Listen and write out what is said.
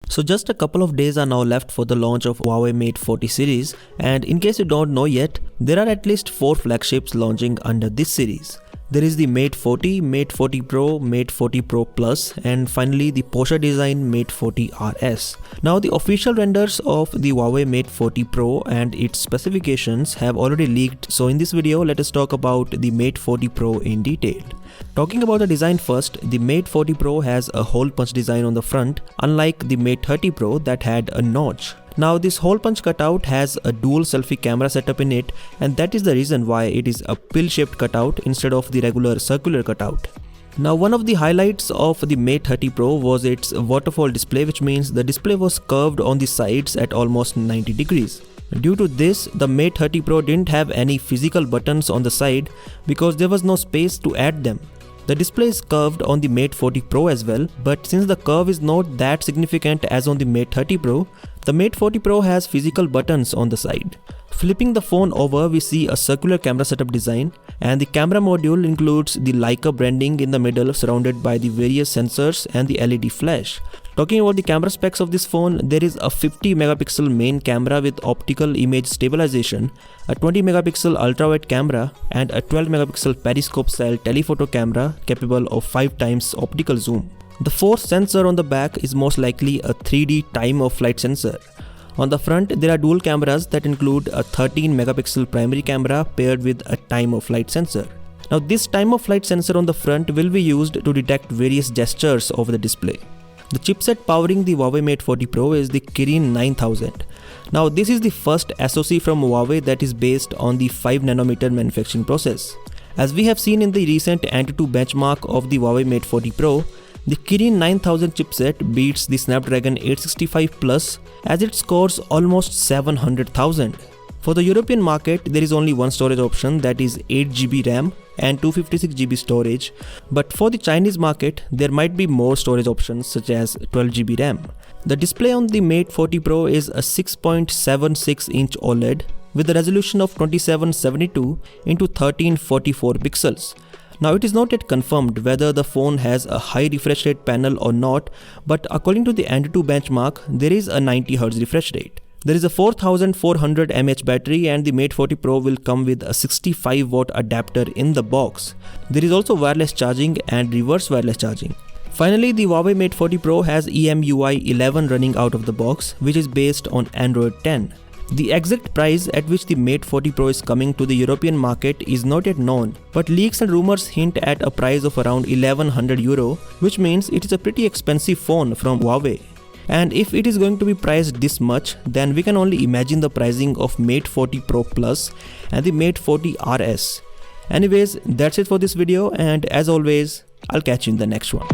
So just a couple of days are now left for the launch of Huawei Mate 40 series, and in case you don't know yet, there are at least 4 flagships launching under this series. There is the Mate 40, Mate 40 Pro, Mate 40 Pro Plus, and finally the Porsche design Mate 40 RS. Now the official renders of the Huawei Mate 40 Pro and its specifications have already leaked, so in this video let us talk about the Mate 40 Pro in detail. Talking about the design first, the Mate 40 Pro has a hole punch design on the front, unlike the Mate 30 Pro that had a notch. Now this hole punch cutout has a dual selfie camera setup in it, and that is the reason why it is a pill-shaped cutout instead of the regular circular cutout. Now one of the highlights of the Mate 30 Pro was its waterfall display, which means the display was curved on the sides at almost 90 degrees. Due to this, the Mate 30 Pro didn't have any physical buttons on the side because there was no space to add them. The display is curved on the Mate 40 Pro as well, but since the curve is not that significant as on the Mate 30 Pro, the Mate 40 Pro has physical buttons on the side. Flipping the phone over, we see a circular camera setup design, and the camera module includes the Leica branding in the middle surrounded by the various sensors and the LED flash. Talking about the camera specs of this phone, there is a 50 megapixel main camera with optical image stabilization, a 20 megapixel ultra-wide camera, and a 12 megapixel periscope style telephoto camera capable of 5 times optical zoom. The fourth sensor on the back is most likely a 3D time of flight sensor. On the front, there are dual cameras that include a 13 megapixel primary camera paired with a time of flight sensor. Now this time of flight sensor on the front will be used to detect various gestures over the display. The chipset powering the Huawei Mate 40 Pro is the Kirin 9000. Now this is the first SoC from Huawei that is based on the 5nm manufacturing process. As we have seen in the recent Antutu benchmark of the Huawei Mate 40 Pro, the Kirin 9000 chipset beats the Snapdragon 865 Plus as it scores almost 700,000. For the European market, there is only one storage option, that is 8GB RAM and 256GB storage, but for the Chinese market, there might be more storage options such as 12GB RAM. The display on the Mate 40 Pro is a 6.76-inch OLED with a resolution of 2772 into 1344 pixels. Now it is not yet confirmed whether the phone has a high refresh rate panel or not, but according to the Antutu benchmark, there is a 90Hz refresh rate. There is a 4400 mAh battery, and the Mate 40 Pro will come with a 65-watt adapter in the box. There is also wireless charging and reverse wireless charging. Finally, the Huawei Mate 40 Pro has EMUI 11 running out of the box, which is based on Android 10. The exact price at which the Mate 40 Pro is coming to the European market is not yet known, but leaks and rumors hint at a price of around €1100, which means it is a pretty expensive phone from Huawei. And if it is going to be priced this much, then we can only imagine the pricing of Mate 40 Pro Plus and the Mate 40 RS. Anyways, that's it for this video, and as always, I'll catch you in the next one.